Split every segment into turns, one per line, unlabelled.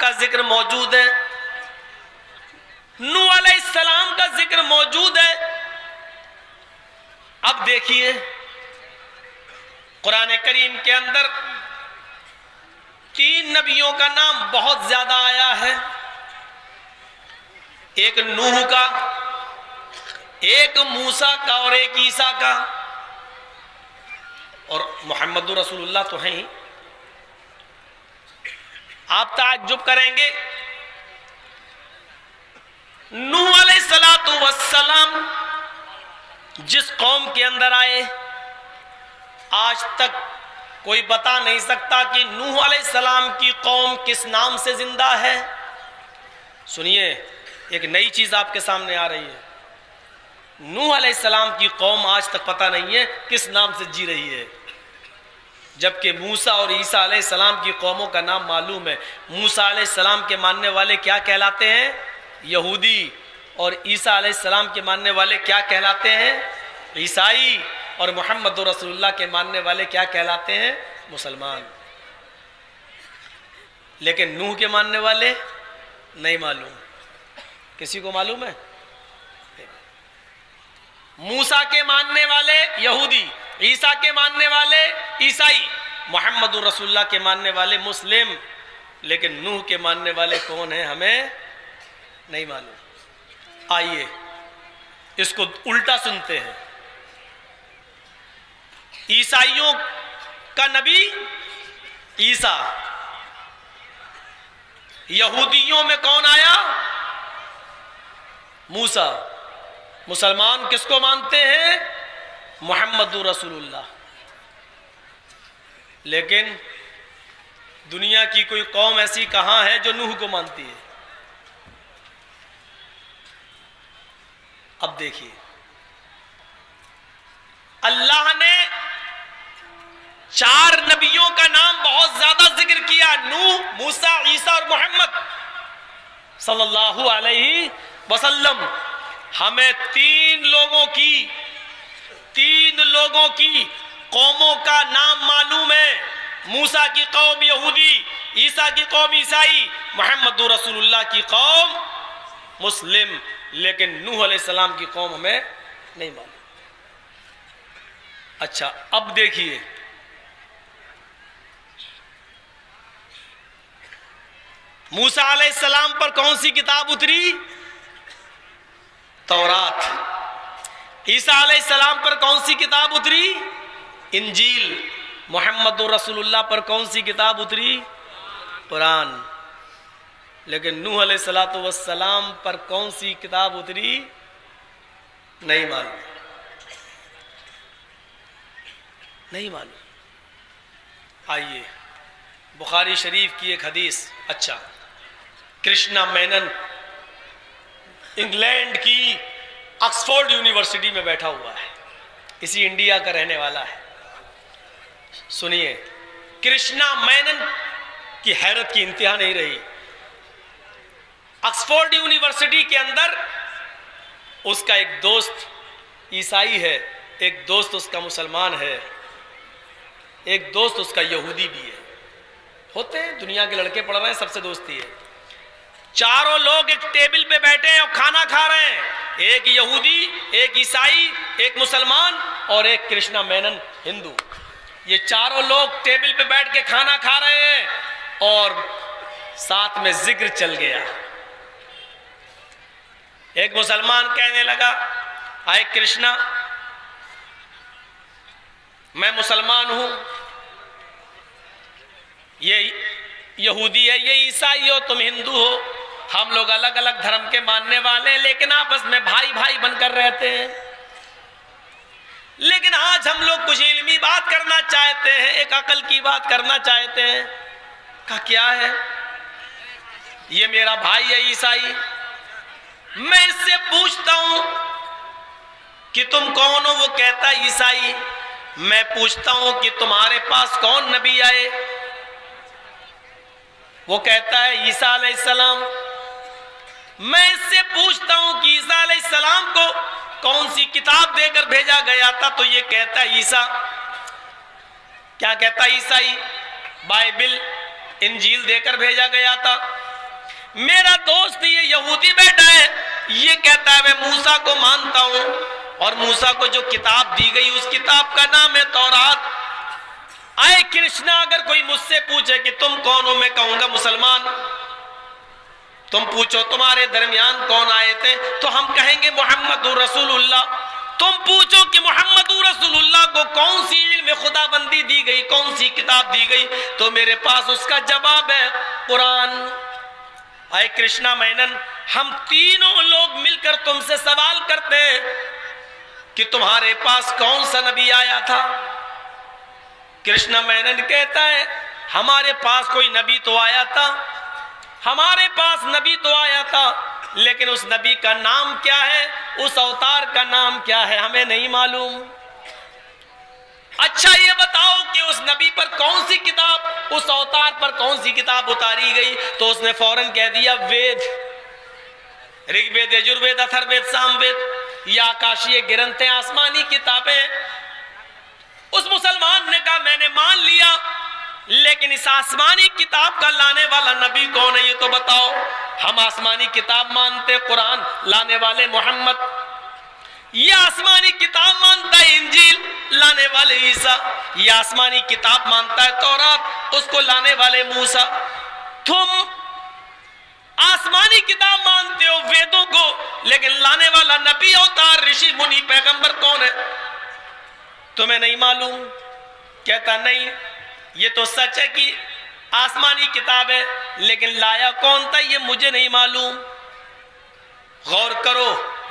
کا ذکر موجود ہے، نوح علیہ السلام کا ذکر موجود ہے۔ اب دیکھیے قرآن کریم کے اندر 3 نبیوں کا نام بہت زیادہ آیا ہے، ایک نوح کا، ایک موسیٰ کا اور ایک عیسیٰ کا، اور محمد رسول اللہ تو ہیں ہی۔ آپ تعجب کریں گے، نوح علیہ السلام جس قوم کے اندر آئے، آج تک کوئی بتا نہیں سکتا کہ نوح علیہ السلام کی قوم کس نام سے زندہ ہے۔ سنیے، ایک نئی چیز آپ کے سامنے آ رہی ہے، نوح علیہ السلام کی قوم آج تک پتہ نہیں ہے کس نام سے جی رہی ہے، جبکہ موسیٰ اور عیسیٰ علیہ السلام کی قوموں کا نام معلوم ہے۔ موسیٰ علیہ السلام کے ماننے والے کیا کہلاتے ہیں؟ یہودی، اور عیسیٰ علیہ السلام کے ماننے والے کیا کہلاتے ہیں؟ عیسائی، اور محمد رسول اللہ کے ماننے والے کیا کہلاتے ہیں؟ مسلمان۔ لیکن نوح کے ماننے والے نہیں معلوم، کسی کو معلوم ہے؟ موسیٰ کے ماننے والے یہودی، عیسیٰ کے ماننے والے عیسائی، محمد رسول اللہ کے ماننے والے مسلم، لیکن نوح کے ماننے والے کون ہیں ہمیں نہیں معلوم۔ آئیے اس کو الٹا سنتے ہیں۔ عیسائیوں کا نبی عیسیٰ، یہودیوں میں کون آیا؟ موسیٰ۔ مسلمان کس کو مانتے ہیں؟ محمد رسول اللہ۔ لیکن دنیا کی کوئی قوم ایسی کہاں ہے جو نوح کو مانتی ہے؟ اب دیکھیے، اللہ نے 4 نبیوں کا نام بہت زیادہ ذکر کیا، نوح، موسیٰ، عیسیٰ اور محمد صلی اللہ علیہ وسلم۔ ہمیں 3 لوگوں کی قوموں کا نام معلوم ہے، موسیٰ کی قوم یہودی، عیسیٰ کی قوم عیسائی، محمد رسول اللہ کی قوم مسلم، لیکن نوح علیہ السلام کی قوم ہمیں نہیں معلوم۔ اچھا، اب دیکھیے، موسیٰ علیہ السلام پر کون سی کتاب اتری؟ تورات۔ عیسیٰ علیہ السلام پر کون سی کتاب اتری؟ انجیل۔ محمد رسول اللہ پر کون سی کتاب اتری؟ قرآن۔ لیکن نوح علیہ السلام پر کون سی کتاب اتری؟ نہیں معلوم، نہیں معلوم۔ آئیے بخاری شریف کی ایک حدیث۔ اچھا، کرشنا مینن انگلینڈ کی آکسفورڈ یونیورسٹی میں بیٹھا ہوا ہے، اسی انڈیا کا رہنے والا ہے۔ سنیے، کرشنا مینن کی حیرت کی انتہا نہیں رہی۔ آکسفورڈ یونیورسٹی کے اندر اس کا ایک دوست عیسائی ہے، ایک دوست اس کا مسلمان ہے، ایک دوست اس کا یہودی بھی ہے۔ ہوتے ہیں، دنیا کے لڑکے پڑھ رہے ہیں، سب سے دوستی ہے۔ چاروں لوگ ایک ٹیبل پہ بیٹھے ہیں اور کھانا کھا رہے ہیں، ایک یہودی، ایک عیسائی، ایک مسلمان اور ایک کرشنا مینن ہندو۔ یہ چاروں لوگ ٹیبل پہ بیٹھ کے کھانا کھا رہے ہیں اور ساتھ میں ذکر چل گیا۔ ایک مسلمان کہنے لگا، آئے کرشنا، میں مسلمان ہوں، یہ یہودی ہے، یہ عیسائی ہو، تم ہندو ہو، ہم لوگ الگ الگ دھرم کے ماننے والے ہیں، لیکن آپس میں بھائی بھائی بن کر رہتے ہیں۔ لیکن آج ہم لوگ کچھ علمی بات کرنا چاہتے ہیں، ایک عقل کی بات کرنا چاہتے ہیں۔ کہا کیا ہے؟ یہ میرا بھائی ہے عیسائی، میں اس سے پوچھتا ہوں کہ تم کون ہو، وہ کہتا ہے عیسائی۔ میں پوچھتا ہوں کہ تمہارے پاس کون نبی آئے، وہ کہتا ہے عیسیٰ علیہ السلام۔ میں اس سے پوچھتا ہوں کہ عیسیٰ علیہ السلام کو کون سی کتاب دے کر بھیجا گیا تھا، تو یہ کہتا ہے عیسیٰ۔ کیا کہتا ہے عیسائی؟ بائبل، انجیل دے کر بھیجا گیا تھا۔ میرا دوست یہ یہودی بیٹا ہے، یہ کہتا ہے میں موسیٰ کو مانتا ہوں، اور موسیٰ کو جو کتاب دی گئی اس کتاب کا نام ہے تورات۔ آئے کرشنا، اگر کوئی مجھ سے پوچھے کہ تم کون ہو، میں کہوں گا مسلمان۔ تم پوچھو تمہارے درمیان کون آئے تھے، تو ہم کہیں گے محمد رسول اللہ۔ تم پوچھو کہ محمد رسول اللہ کو کون سی علم خدا بندی دی گئی، کون سی کتاب دی گئی، تو میرے پاس اس کا جواب ہے قرآن۔ آئے کرشنا مینن، ہم تینوں لوگ مل کر تم سے سوال کرتے ہیں کہ تمہارے پاس کون سا نبی آیا تھا؟ کرشنا مینن کہتا ہے ہمارے پاس کوئی نبی تو آیا تھا، ہمارے پاس نبی تو آیا تھا، لیکن اس نبی کا نام کیا ہے، اس اوتار کا نام کیا ہے، ہمیں نہیں معلوم۔ اچھا یہ بتاؤ کہ اس نبی پر کون سی کتاب، اس اوتار پر کون سی کتاب اتاری گئی؟ تو اس نے فوراً کہہ دیا وید، رگ وید، یجر وید، اتھر وید، سام وید، یہ آکاشی گرنتھ ہیں، آسمانی کتابیں۔ اس مسلمان نے کہا میں نے مان لیا، لیکن اس آسمانی کتاب کا لانے والا نبی کون ہے یہ تو بتاؤ۔ ہم آسمانی کتاب مانتے قرآن، لانے والے محمد۔ یہ آسمانی کتاب مانتا ہے انجیل، لانے والے عیسیٰ۔ یہ آسمانی کتاب مانتا ہے تورات، اس کو لانے والے موسیٰ۔ تم آسمانی کتاب مانتے ہو ویدوں کو، لیکن لانے والا نبی، اوتار، رشی، منی، پیغمبر کون ہے تمہیں نہیں معلوم؟ کہتا نہیں، یہ تو سچ ہے کہ آسمانی کتاب ہے، لیکن لایا کون تھا یہ مجھے نہیں معلوم۔ غور کرو،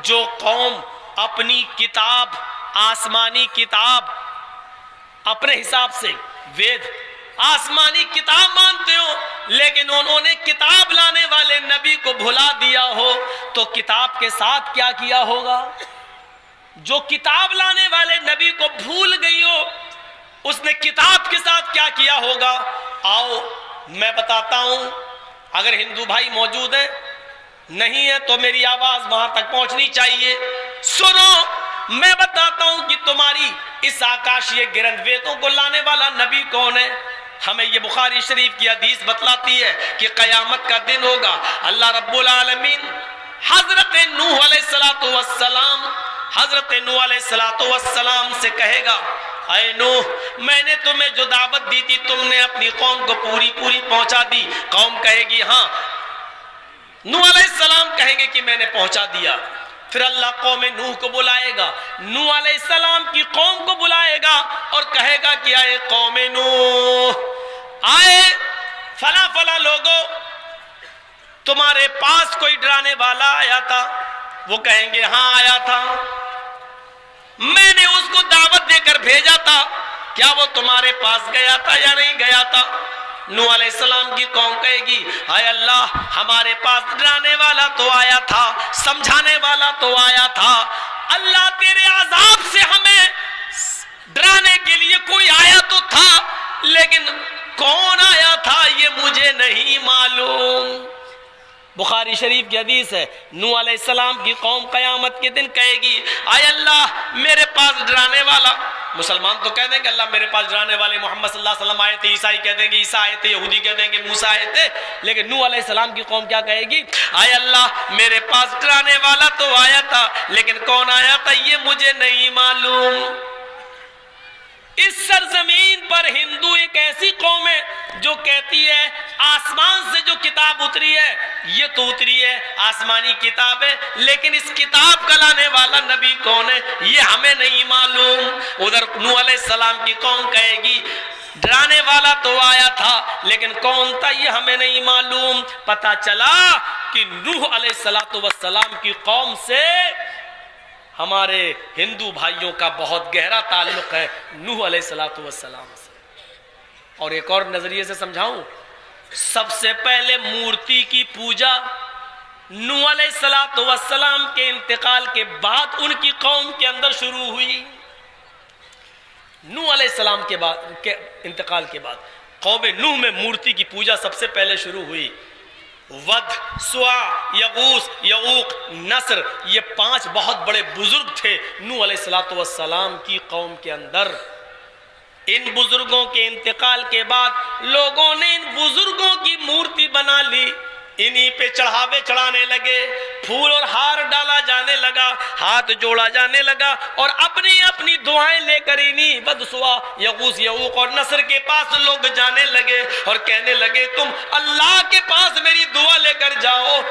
جو قوم اپنی کتاب، آسمانی کتاب، اپنے حساب سے وید، آسمانی کتاب مانتے ہو، لیکن انہوں نے کتاب لانے والے نبی کو بھلا دیا ہو، تو کتاب کے ساتھ کیا کیا ہوگا؟ جو کتاب لانے والے نبی کو بھول گئی ہو، اس نے کتاب کے ساتھ کیا کیا ہوگا؟ آؤ میں بتاتا ہوں۔ اگر ہندو بھائی موجود ہیں، نہیں ہے تو میری آواز وہاں تک پہنچنی چاہیے۔ سنو، میں بتاتا ہوں کہ تمہاری اس آکاشی گرنتھ ویدوں کو لانے والا نبی کون ہے۔ ہمیں یہ بخاری شریف کی حدیث بتلاتی ہے کہ قیامت کا دن ہوگا، اللہ رب العالمین حضرت نوح علیہ السلام، حضرت نوح علیہ السلام سے کہے گا اے نوح، میں نے تمہیں جو دعوت دی تھی تم نے اپنی قوم کو پوری پہنچا دی۔ قوم کہے گی ہاں، نوح علیہ السلام کہیں گے کہ میں نے پہنچا دیا۔ پھر اللہ قوم نوح کو بلائے گا، نوح علیہ السلام کی قوم کو بلائے گا اور کہے گا کہ آئے قوم نوح، آئے فلاں فلاں لوگوں، تمہارے پاس کوئی ڈرانے والا آیا تھا؟ وہ کہیں گے ہاں آیا تھا، میں نے اس کو دعوت دے کر بھیجا تھا، کیا وہ تمہارے پاس گیا تھا یا نہیں گیا تھا؟ نوح علیہ السلام کی قوم کہے گی اے اللہ، ہمارے پاس ڈرانے والا تو آیا تھا، سمجھانے والا تو آیا تھا، اللہ تیرے عذاب سے ہمیں ڈرانے کے لیے کوئی آیا تو تھا، لیکن کون آیا تھا یہ مجھے نہیں معلوم۔ بخاری شریف کی حدیث ہے، نوح علیہ السلام کی قوم قیامت کے دن کہے گی اے اللہ میرے پاس ڈرانے والا، مسلمان تو کہہ دیں گے اللہ میرے پاس ڈرانے والے محمد صلی اللہ علیہ وسلم آئے تھے، عیسائی کہہ دیں گے عیسیٰ آئے تھے، یہودی کہہ دیں گے موسیٰ آئے تھے، لیکن نوح علیہ السلام کی قوم کیا کہے گی؟ اے اللہ میرے پاس ڈرانے والا تو آیا تھا، لیکن کون آیا تھا یہ مجھے نہیں معلوم۔ اس سرزمین پر ہندو ایک ایسی قوم ہے جو کہتی ہے آسمان سے جو کتاب اتری ہے یہ تو اتری ہے، آسمانی کتاب ہے، لیکن اس کتاب کا لانے والا نبی کون ہے یہ ہمیں نہیں معلوم۔ ادھر نوح علیہ السلام کی قوم کہے گی ڈرانے والا تو آیا تھا، لیکن کون تھا یہ ہمیں نہیں معلوم۔ پتہ چلا کہ نوح علیہ السلام کی قوم سے ہمارے ہندو بھائیوں کا بہت گہرا تعلق ہے نوح علیہ السلام سے۔ اور ایک اور نظریے سے سمجھاؤں، سب سے پہلے مورتی کی پوجا نوح علیہ السلام کے انتقال کے بعد ان کی قوم کے اندر شروع ہوئی۔ نوح علیہ السلام کے انتقال کے بعد قوم نوح میں مورتی کی پوجا سب سے پہلے شروع ہوئی۔ ود، سوا، یغوث، یعوق، نصر، یہ 5 بہت بڑے بزرگ تھے نوح علیہ السلام کی قوم کے اندر۔ ان بزرگوں کے انتقال کے بعد لوگوں نے ان بزرگوں کی مورتی بنا لی، انہی پہ چڑھاوے چڑھانے لگے، پھول اور ہار ڈالا جانے لگا، ہاتھ جوڑا جانے لگا، اور اپنی اپنی دعائیں لے کر انہی بدسوا یغوث یعوق اور نصر کے پاس لوگ جانے لگے اور کہنے لگے تم اللہ کے پاس میری دعا لے کر جاؤ،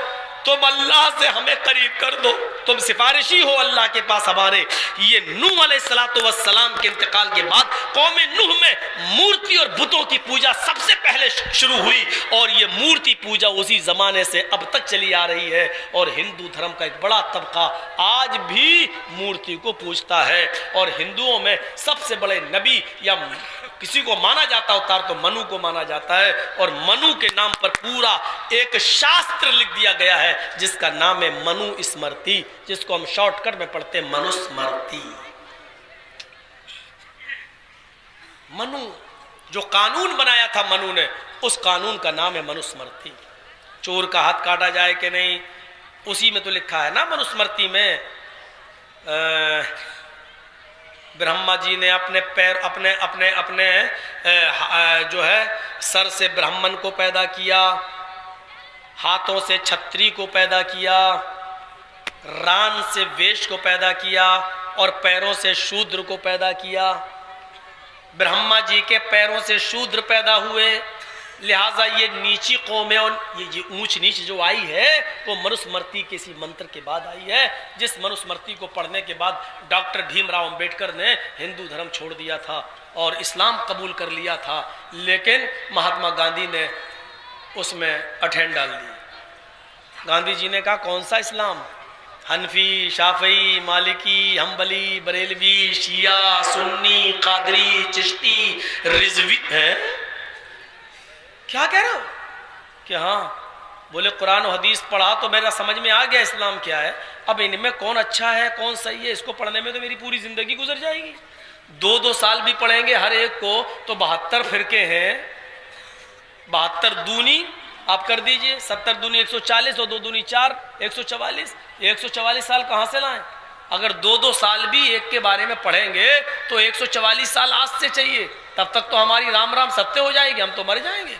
تم اللہ سے ہمیں قریب کر دو، تم سفارشی ہو اللہ کے پاس ہمارے۔ یہ نوح علیہ السلام کے انتقال کے بعد قوم نوح میں مورتی اور بتوں کی پوجا سب سے پہلے شروع ہوئی، اور یہ مورتی پوجا اسی زمانے سے اب تک چلی آ رہی ہے، اور ہندو دھرم کا ایک بڑا طبقہ آج بھی مورتی کو پوجتا ہے۔ اور ہندوؤں میں سب سے بڑے نبی یا کسی کو مانا جاتا ہوتا تو منو کو مانا جاتا ہے، اور منو کے نام پر پورا ایک شاستر لکھ دیا گیا ہے جس کا نام ہے منو اسمرتی، جس کو ہم شارٹ کٹ میں پڑھتے ہیں منو اسمرتی۔ منو جو قانون بنایا تھا منو نے، اس قانون کا نام ہے منو اسمرتی۔ چور کا ہاتھ کاٹا جائے کہ نہیں، اسی میں تو لکھا ہے نا منو اسمرتی میں۔ برہما جی نے اپنے پیر اپنے جو ہے سر سے برہمن کو پیدا کیا، ہاتھوں سے چھتری کو پیدا کیا، ران سے ویش کو پیدا کیا، اور پیروں سے شودر کو پیدا کیا۔ برہما جی کے پیروں سے شودر پیدا ہوئے، لہٰذا یہ نیچی قوم ہے، اور یہ اونچ نیچ جو آئی ہے وہ منوسمرتی کے اسی منتر کے بعد آئی ہے، جس منوسمرتی کو پڑھنے کے بعد ڈاکٹر بھیم راؤ امبیڈکر نے ہندو دھرم چھوڑ دیا تھا اور اسلام قبول کر لیا تھا، لیکن مہاتما گاندھی نے اس میں اٹھین ڈال دی۔ گاندھی جی نے کہا کون سا اسلام؟ حنفی، شافعی، مالکی، حنبلی، بریلوی، شیعہ، سنی، قادری، چشتی، رضوی ہے؟ کیا کہہ رہے ہو؟ کہ ہاں، بولے قرآن و حدیث پڑھا تو میرا سمجھ میں آ گیا اسلام کیا ہے، اب ان میں کون اچھا ہے کون صحیح ہے اس کو پڑھنے میں تو میری پوری زندگی گزر جائے گی۔ 2 سال بھی پڑھیں گے ہر ایک کو تو 72 فرقے ہیں، 72 دونی آپ کر دیجئے، 70 دونی 140 اور 2 دونی 4 144، 144 سال کہاں سے لائیں؟ اگر 2 سال بھی ایک کے بارے میں پڑھیں گے تو 144 سال آج سے چاہیے، تب تک تو ہماری رام رام ستیہ ہو جائے گی، ہم تو مر جائیں گے۔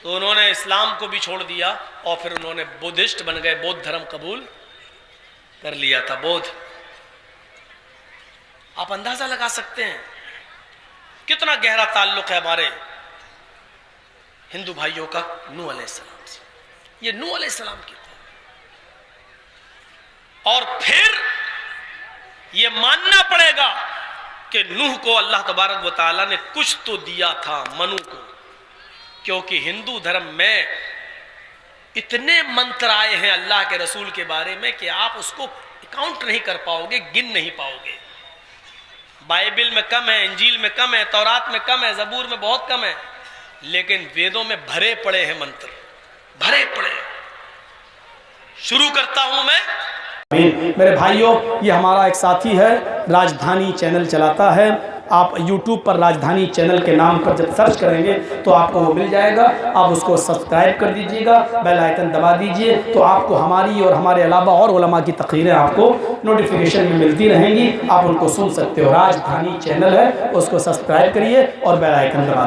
تو انہوں نے اسلام کو بھی چھوڑ دیا اور پھر انہوں نے بدھسٹ بن گئے، بودھ دھرم قبول کر لیا تھا، بودھ۔ آپ اندازہ لگا سکتے ہیں کتنا گہرا تعلق ہے ہمارے ہندو بھائیوں کا نوح علیہ السلام سے۔ یہ نوح علیہ السلام کی قوم، اور پھر یہ ماننا پڑے گا کہ نوح کو اللہ تبارک و تعالیٰ نے کچھ تو دیا تھا منو کو، کیونکہ ہندو دھرم میں اتنے منتر آئے ہیں اللہ کے رسول کے بارے میں کہ آپ اس کو کاؤنٹ نہیں کر پاؤ گے، گن نہیں پاؤ گے۔ بائبل میں کم ہے، انجیل میں کم ہے، تورات میں کم ہے، زبور میں بہت کم ہے، لیکن ویدوں میں بھرے پڑے ہیں منتر، بھرے پڑے۔ شروع کرتا ہوں میں۔
میرے بھائیوں، یہ ہمارا ایک ساتھی ہے، راجدھانی چینل چلاتا ہے، آپ یوٹیوب پر راجدھانی چینل کے نام پر جب سرچ کریں گے تو آپ کو وہ مل جائے گا، آپ اس کو سبسکرائب کر دیجئے گا، بیل آئیکن دبا دیجئے تو آپ کو ہماری اور ہمارے علاوہ اور علماء کی تقریریں آپ کو نوٹیفیکیشن میں ملتی رہیں گی، آپ ان کو سن سکتے ہو۔ راجدھانی چینل ہے، اس کو سبسکرائب کریے اور بیل آئیکن دبا دیجئے۔